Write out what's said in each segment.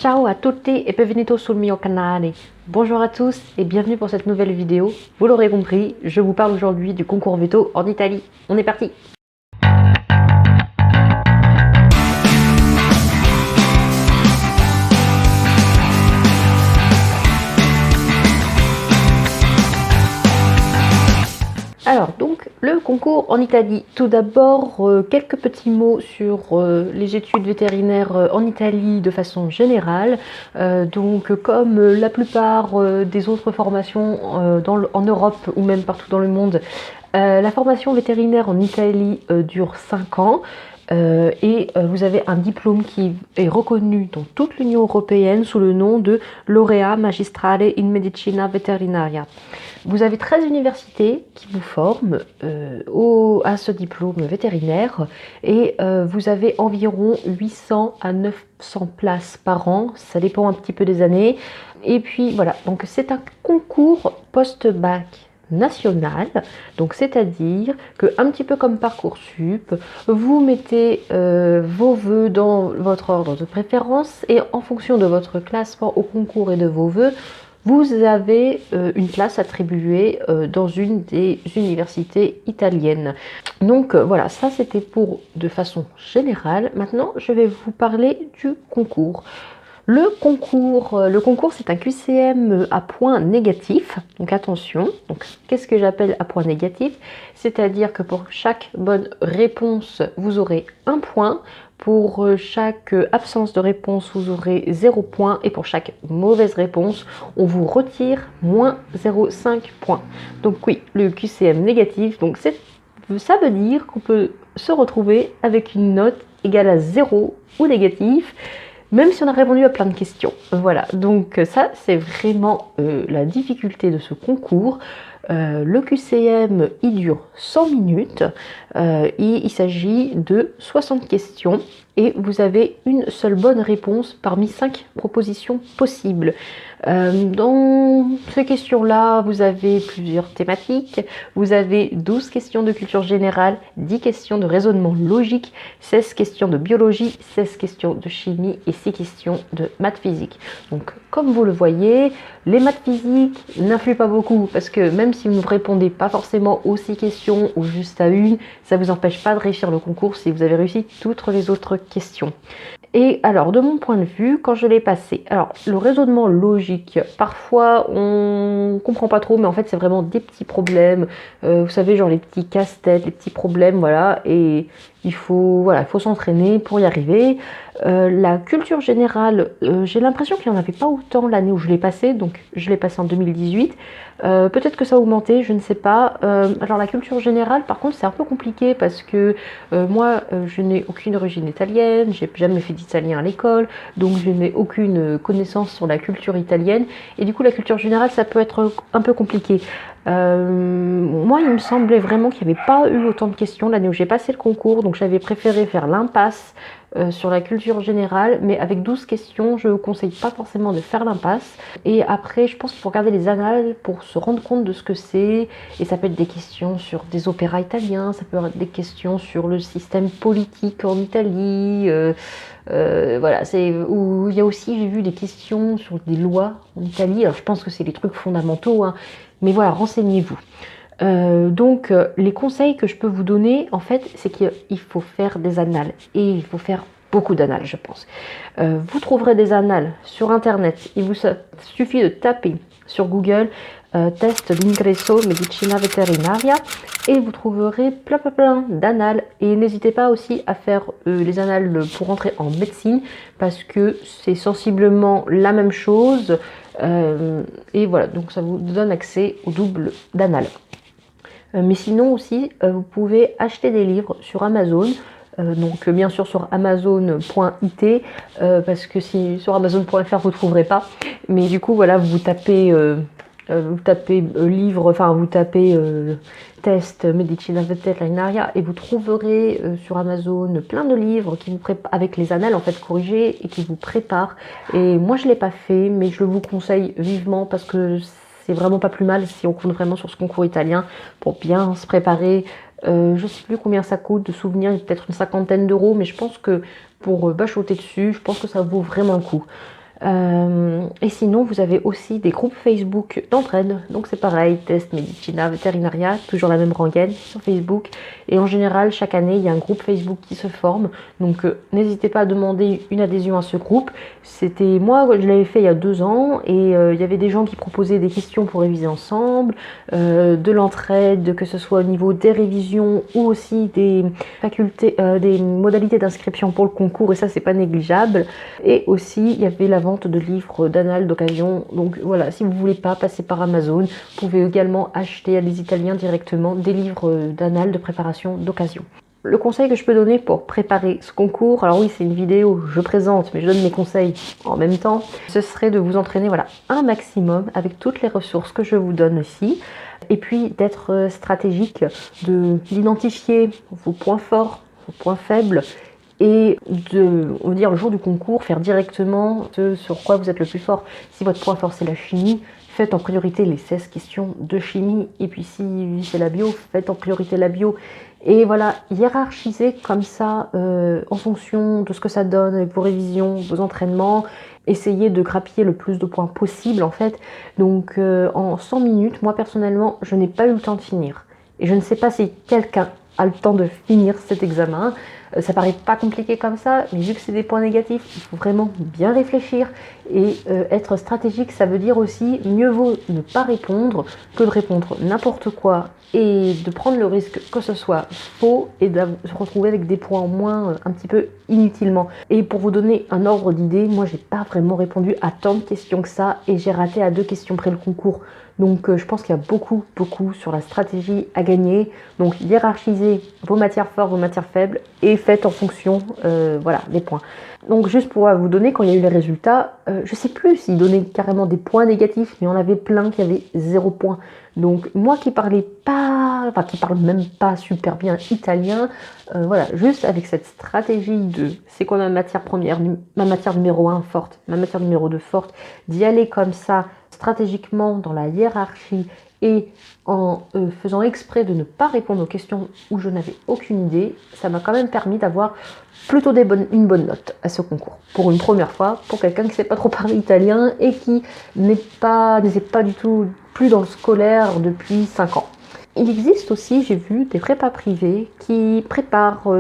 Ciao a tutti e benvenuto sul mio canale. Bonjour à tous et bienvenue pour cette nouvelle vidéo. Vous l'aurez compris, je vous parle aujourd'hui du concours veto en Italie. On est parti! Alors donc le concours en Italie, tout d'abord quelques petits mots sur les études vétérinaires en Italie de façon générale. Donc comme la plupart des autres formations en Europe ou même partout dans le monde, la formation vétérinaire en Italie dure 5 ans. Vous avez un diplôme qui est reconnu dans toute l'Union européenne sous le nom de Laurea Magistrale in Medicina Veterinaria. Vous avez 13 universités qui vous forment à ce diplôme vétérinaire et vous avez environ 800 à 900 places par an, ça dépend un petit peu des années. Et puis voilà, donc c'est un concours post-bac national, donc c'est-à-dire que un petit peu comme Parcoursup, vous mettez vos vœux dans votre ordre de préférence et en fonction de votre classement au concours et de vos vœux, vous avez une place attribuée dans une des universités italiennes. Donc voilà, ça c'était pour de façon générale. Maintenant, je vais vous parler du concours. Le concours c'est un QCM à points négatifs, donc attention. Donc, qu'est-ce que j'appelle à points négatifs? C'est-à-dire que pour chaque bonne réponse, vous aurez 1 point. Pour chaque absence de réponse, vous aurez 0 point. Et pour chaque mauvaise réponse, on vous retire moins 0,5 points. Donc oui, le QCM négatif, donc ça veut dire qu'on peut se retrouver avec une note égale à 0 ou négatif, même si on a répondu à plein de questions. Voilà, donc ça c'est vraiment la difficulté de ce concours. Le QCM, il dure 100 minutes et il s'agit de 60 questions et vous avez une seule bonne réponse parmi 5 propositions possibles. Dans ces questions-là, vous avez plusieurs thématiques. Vous avez 12 questions de culture générale, 10 questions de raisonnement logique, 16 questions de biologie, 16 questions de chimie et 6 questions de maths physique. Donc, comme vous le voyez, les maths physiques n'influent pas beaucoup parce que même si vous ne répondez pas forcément aux 6 questions ou juste à une, ça ne vous empêche pas de réussir le concours si vous avez réussi toutes les autres questions. Et alors, de mon point de vue, quand je l'ai passé, alors le raisonnement logique, parfois on comprend pas trop, mais en fait c'est vraiment des petits problèmes, vous savez, genre les petits casse-têtes, les petits problèmes, voilà, et il faut s'entraîner pour y arriver. La culture générale, j'ai l'impression qu'il n'y en avait pas autant l'année où je l'ai passé, donc je l'ai passé en 2018. Peut-être que ça a augmenté, je ne sais pas. Alors la culture générale, par contre, c'est un peu compliqué parce que moi, je n'ai aucune origine italienne, j'ai jamais fait d'italien à l'école, donc je n'ai aucune connaissance sur la culture italienne. Et du coup, la culture générale, ça peut être un peu compliqué. Moi, il me semblait vraiment qu'il n'y avait pas eu autant de questions l'année où j'ai passé le concours, donc j'avais préféré faire l'impasse sur la culture générale, mais avec 12 questions, je ne vous conseille pas forcément de faire l'impasse. Et après, je pense qu'il faut regarder les annales pour se rendre compte de ce que c'est, et ça peut être des questions sur des opéras italiens, ça peut être des questions sur le système politique en Italie, voilà, où il y a aussi, j'ai vu des questions sur des lois en Italie. Alors je pense que c'est des trucs fondamentaux, hein, mais voilà, renseignez-vous. Donc les conseils que je peux vous donner, en fait, c'est qu'il faut faire des annales et il faut faire beaucoup d'annales, je pense. Vous trouverez des annales sur internet. Il vous suffit de taper sur Google test d'ingresso medicina veterinaria et vous trouverez plein d'annales. Et n'hésitez pas aussi à faire les annales pour entrer en médecine parce que c'est sensiblement la même chose. Et voilà, donc ça vous donne accès au double d'annales. Mais sinon aussi, vous pouvez acheter des livres sur Amazon. Donc bien sûr sur amazon.it parce que si sur amazon.fr vous ne trouverez pas. Mais du coup voilà, vous tapez livre, enfin vous tapez test Medicina Veterinaria et vous trouverez sur Amazon plein de livres qui vous avec les annales en fait corrigées et qui vous préparent. Et moi je l'ai pas fait, mais je vous conseille vivement parce que c'est vraiment pas plus mal si on compte vraiment sur ce concours italien pour bien se préparer. Je sais plus combien ça coûte de souvenirs, peut-être une 50aine d'euros, mais je pense que pour bachoter dessus, je pense que ça vaut vraiment le coup. Et sinon, vous avez aussi des groupes Facebook d'entraide. Donc c'est pareil, test, médecine, vétérinaria, toujours la même rengaine sur Facebook. Et en général, chaque année, il y a un groupe Facebook qui se forme. Donc n'hésitez pas à demander une adhésion à ce groupe. C'était moi, je l'avais fait il y a 2 ans. Et il y avait des gens qui proposaient des questions pour réviser ensemble, de l'entraide, que ce soit au niveau des révisions ou aussi des facultés, des modalités d'inscription pour le concours. Et ça, c'est pas négligeable. Et aussi, il y avait la vente de livres d'annales d'occasion. Donc voilà, si vous ne voulez pas passer par Amazon, vous pouvez également acheter à des Italiens directement des livres d'annales de préparation d'occasion. Le conseil que je peux donner pour préparer ce concours, alors oui, c'est une vidéo, je présente, mais je donne mes conseils en même temps, ce serait de vous entraîner un maximum avec toutes les ressources que je vous donne ici, et puis d'être stratégique, d'identifier vos points forts, vos points faibles, et on va dire, le jour du concours, faire directement ce sur quoi vous êtes le plus fort. Si votre point fort c'est la chimie, faites en priorité les 16 questions de chimie, et puis si c'est la bio, faites en priorité la bio. Et voilà, hiérarchisez comme ça en fonction de ce que ça donne avec vos révisions, vos entraînements. Essayez de grappiller le plus de points possible en fait. Donc en 100 minutes, moi personnellement, je n'ai pas eu le temps de finir. Et je ne sais pas si quelqu'un a le temps de finir cet examen. Ça paraît pas compliqué comme ça, mais vu que c'est des points négatifs, il faut vraiment bien réfléchir et être stratégique. Ça veut dire aussi mieux vaut ne pas répondre que de répondre n'importe quoi et de prendre le risque que ce soit faux et de se retrouver avec des points en moins un petit peu inutilement. Et pour vous donner un ordre d'idée, moi j'ai pas vraiment répondu à tant de questions que ça et j'ai raté à 2 questions près le concours. Donc je pense qu'il y a beaucoup sur la stratégie à gagner. Donc hiérarchisez vos matières fortes, vos matières faibles et faites en fonction des points. Donc juste pour vous donner, quand il y a eu les résultats, je sais plus s'ils donnaient carrément des points négatifs, mais on avait plein qui avaient 0 point. Donc moi qui parle même pas super bien italien, juste avec cette stratégie de c'est quoi ma matière première, ma matière numéro 1 forte, ma matière numéro 2 forte, d'y aller comme ça stratégiquement dans la hiérarchie et en faisant exprès de ne pas répondre aux questions où je n'avais aucune idée, ça m'a quand même permis d'avoir plutôt une bonne note à ce concours. Pour une première fois, pour quelqu'un qui ne sait pas trop parler italien et qui n'était pas du tout plus dans le scolaire depuis 5 ans. Il existe aussi, j'ai vu, des prépas privés qui préparent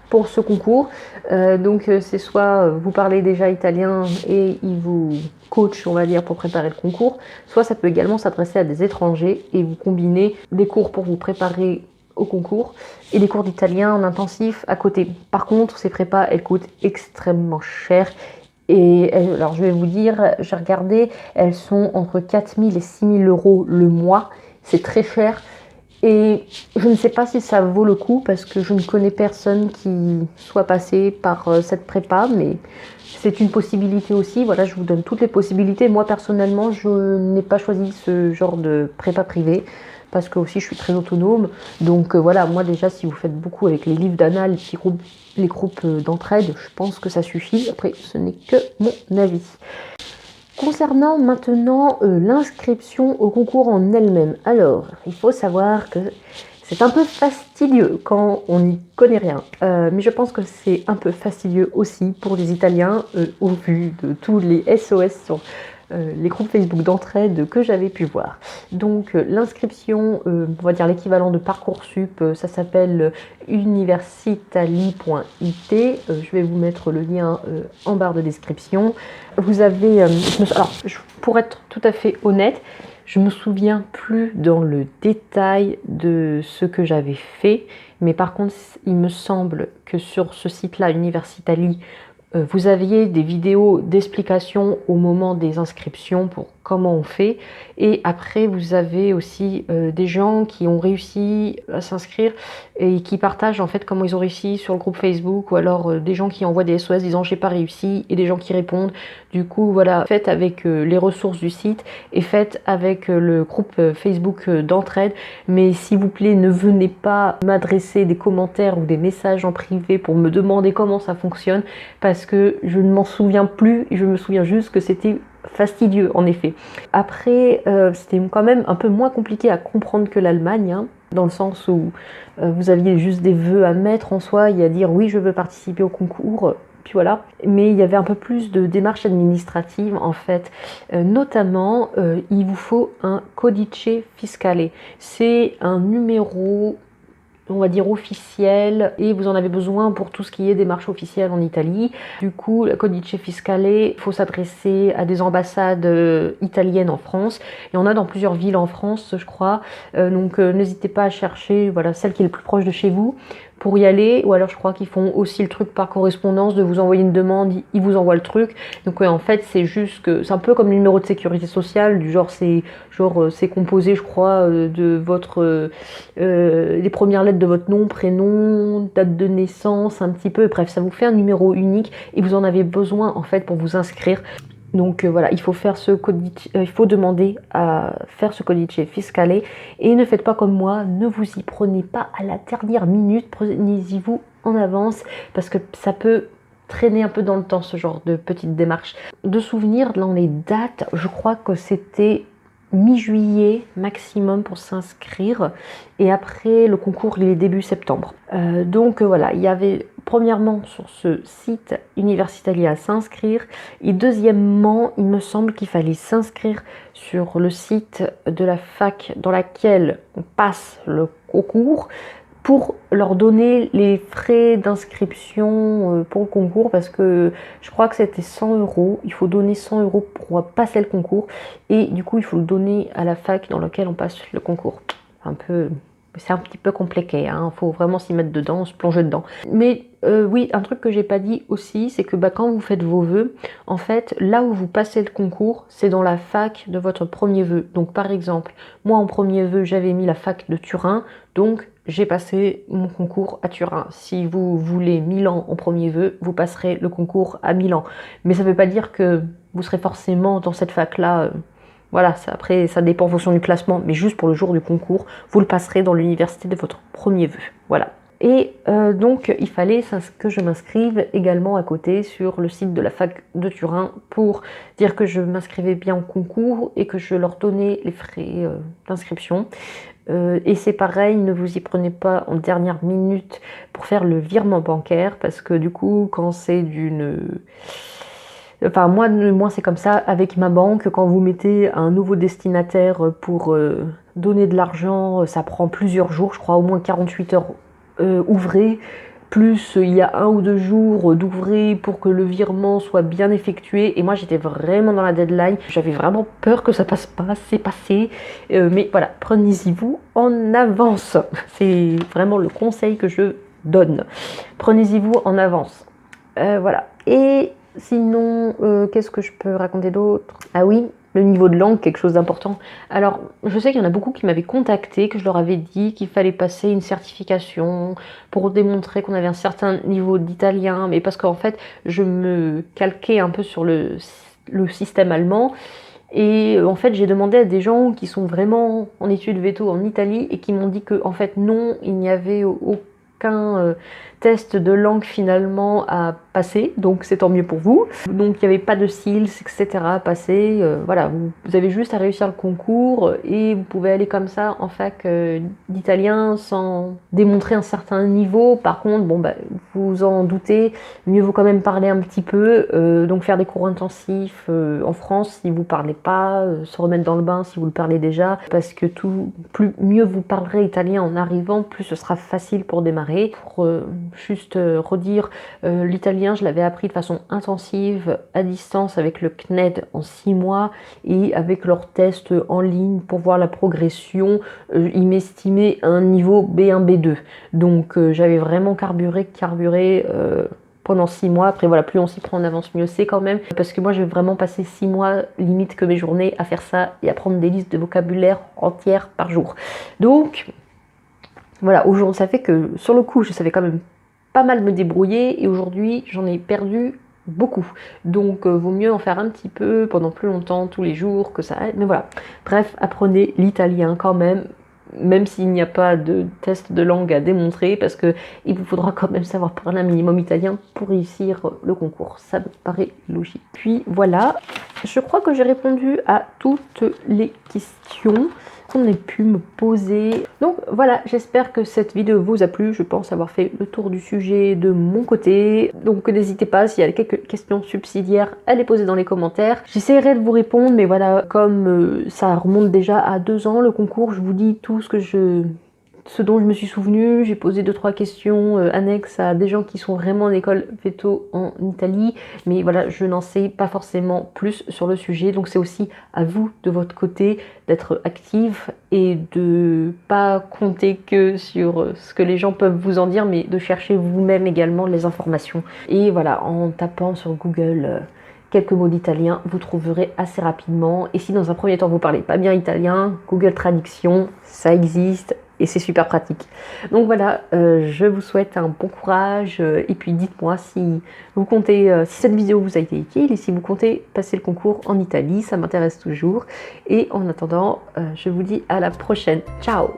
pour ce concours. Donc c'est soit vous parlez déjà italien et ils vous coachent, on va dire, pour préparer le concours, soit ça peut également s'adresser à des étrangers et vous combinez des cours pour vous préparer au concours et des cours d'italien en intensif à côté. Par contre, ces prépas, elles coûtent extrêmement cher. Et alors je vais vous dire, j'ai regardé, elles sont entre 4 000 et 6 000 euros le mois. C'est très cher. Et je ne sais pas si ça vaut le coup parce que je ne connais personne qui soit passé par cette prépa, mais c'est une possibilité aussi. Voilà, je vous donne toutes les possibilités. Moi, personnellement, je n'ai pas choisi ce genre de prépa privée parce que aussi je suis très autonome. Donc voilà, moi déjà, si vous faites beaucoup avec les livres d'annales, les groupes d'entraide, je pense que ça suffit. Après, ce n'est que mon avis. Concernant maintenant l'inscription au concours en elle-même, alors il faut savoir que c'est un peu fastidieux quand on n'y connaît rien, mais je pense que c'est un peu fastidieux aussi pour les Italiens au vu de tous les SOS sur les groupes Facebook d'entraide que j'avais pu voir. Donc l'inscription, on va dire l'équivalent de Parcoursup, ça s'appelle universitali.it. Je vais vous mettre le lien en barre de description. Vous avez, pour être tout à fait honnête, je me souviens plus dans le détail de ce que j'avais fait, mais par contre, il me semble que sur ce site-là, Universitali, vous aviez des vidéos d'explication au moment des inscriptions pour comment on fait. Et après, vous avez aussi des gens qui ont réussi à s'inscrire et qui partagent en fait comment ils ont réussi sur le groupe Facebook, ou alors des gens qui envoient des SOS disant j'ai pas réussi et des gens qui répondent. Du coup, voilà, faites avec les ressources du site et faites avec le groupe Facebook d'entraide. Mais s'il vous plaît, ne venez pas m'adresser des commentaires ou des messages en privé pour me demander comment ça fonctionne, parce que je ne m'en souviens plus. Je me souviens juste que c'était fastidieux en effet. Après, c'était quand même un peu moins compliqué à comprendre que l'Allemagne, hein, dans le sens où vous aviez juste des vœux à mettre en soi et à dire oui, je veux participer au concours. puis voilà. Mais il y avait un peu plus de démarches administratives en fait. Notamment, il vous faut un codice fiscale. C'est un numéro, on va dire officiel, et vous en avez besoin pour tout ce qui est démarche officielle en Italie. Du coup, le codice fiscale, il faut s'adresser à des ambassades italiennes en France. Il y en a dans plusieurs villes en France, je crois. Donc n'hésitez pas à chercher voilà, celle qui est le plus proche de chez vous pour y aller. Ou alors je crois qu'ils font aussi le truc par correspondance, de vous envoyer une demande, ils vous envoient le truc. Donc en fait, c'est juste que c'est un peu comme le numéro de sécurité sociale, du genre c'est composé, je crois, de votre les premières lettres de votre nom, prénom, date de naissance, un petit peu. Bref, ça vous fait un numéro unique et vous en avez besoin en fait pour vous inscrire. Donc voilà, il faut faire il faut demander à faire ce codice fiscale et ne faites pas comme moi, ne vous y prenez pas à la dernière minute, prenez-y-vous en avance parce que ça peut traîner un peu dans le temps ce genre de petite démarche. De souvenir, dans les dates, je crois que c'était mi-juillet maximum pour s'inscrire et après le concours il est début septembre. Donc voilà, il y avait premièrement sur ce site Universitalia à s'inscrire et deuxièmement il me semble qu'il fallait s'inscrire sur le site de la fac dans laquelle on passe le concours pour leur donner les frais d'inscription pour le concours parce que je crois que c'était 100 €. Il faut donner 100 € pour passer le concours et du coup il faut le donner à la fac dans laquelle on passe le concours. C'est un petit peu compliqué, hein. Faut vraiment s'y mettre dedans, se plonger dedans. Mais oui, un truc que j'ai pas dit aussi, c'est que quand vous faites vos vœux, en fait, là où vous passez le concours, c'est dans la fac de votre premier vœu. Donc par exemple, moi en premier vœu, j'avais mis la fac de Turin, donc j'ai passé mon concours à Turin. Si vous voulez Milan en premier vœu, vous passerez le concours à Milan. Mais ça ne veut pas dire que vous serez forcément dans cette fac-là. Voilà, après ça dépend en fonction du classement, mais juste pour le jour du concours, vous le passerez dans l'université de votre premier vœu. Voilà. Et donc il fallait que je m'inscrive également à côté sur le site de la fac de Turin pour dire que je m'inscrivais bien au concours et que je leur donnais les frais d'inscription. Et c'est pareil, ne vous y prenez pas en dernière minute pour faire le virement bancaire parce que du coup quand c'est Enfin, moi c'est comme ça avec ma banque, quand vous mettez un nouveau destinataire pour donner de l'argent, ça prend plusieurs jours, je crois au moins 48 heures ouvrées, plus il y a 1 ou 2 jours d'ouvrés pour que le virement soit bien effectué. Et moi j'étais vraiment dans la deadline, j'avais vraiment peur que ça passe pas, c'est passé. Mais voilà, prenez-y-vous en avance, c'est vraiment le conseil que je donne. Prenez-y-vous en avance. Voilà. Et sinon, qu'est-ce que je peux raconter d'autre? Ah oui, le niveau de langue, quelque chose d'important. Alors, je sais qu'il y en a beaucoup qui m'avaient contacté, que je leur avais dit qu'il fallait passer une certification pour démontrer qu'on avait un certain niveau d'italien, mais parce qu'en fait, je me calquais un peu sur le système allemand. Et en fait, j'ai demandé à des gens qui sont vraiment en études veto en Italie et qui m'ont dit que, en fait, non, il n'y avait aucun test de langue finalement à passer, donc c'est tant mieux pour vous. Donc il n'y avait pas de SILS, etc. à passer. Voilà, vous avez juste à réussir le concours et vous pouvez aller comme ça en fac d'italien sans démontrer un certain niveau. Par contre, bon, vous en doutez, mieux vaut quand même parler un petit peu, donc faire des cours intensifs en France si vous parlez pas, se remettre dans le bain si vous le parlez déjà, parce que mieux vous parlerez italien en arrivant, plus ce sera facile pour démarrer. Pour juste redire, l'italien je l'avais appris de façon intensive à distance avec le CNED en 6 mois et avec leurs tests en ligne pour voir la progression. Ils m'estimaient un niveau B1 B2, donc j'avais vraiment carburé pendant 6 mois. Après voilà, plus on s'y prend en avance mieux c'est quand même, parce que moi j'ai vraiment passé 6 mois limite que mes journées à faire ça et à prendre des listes de vocabulaire entières par jour. Donc voilà, aujourd'hui ça fait que sur le coup je savais quand même pas mal me débrouiller et aujourd'hui j'en ai perdu beaucoup. Donc vaut mieux en faire un petit peu pendant plus longtemps, tous les jours, que ça aide. Mais voilà, bref, apprenez l'italien quand même s'il n'y a pas de test de langue à démontrer, parce que il vous faudra quand même savoir parler un minimum italien pour réussir le concours. Ça me paraît logique. Puis voilà, je crois que j'ai répondu à toutes les questions. qu'on ait pu me poser. Donc voilà, j'espère que cette vidéo vous a plu. Je pense avoir fait le tour du sujet de mon côté. Donc n'hésitez pas, s'il y a quelques questions subsidiaires, à les poser dans les commentaires. J'essaierai de vous répondre, mais voilà, comme ça remonte déjà à 2 ans le concours, je vous dis tout ce dont je me suis souvenu. J'ai posé 2-3 questions annexes à des gens qui sont vraiment en école veto en Italie, mais voilà, je n'en sais pas forcément plus sur le sujet, donc c'est aussi à vous de votre côté d'être active et de pas compter que sur ce que les gens peuvent vous en dire, mais de chercher vous-même également les informations. Et voilà, en tapant sur Google quelques mots d'italien, vous trouverez assez rapidement. Et si dans un premier temps vous parlez pas bien italien, Google Traduction, ça existe et c'est super pratique. Donc voilà, je vous souhaite un bon courage et puis dites-moi si vous comptez, si cette vidéo vous a été utile et si vous comptez passer le concours en Italie, ça m'intéresse toujours. Et en attendant, je vous dis à la prochaine. Ciao!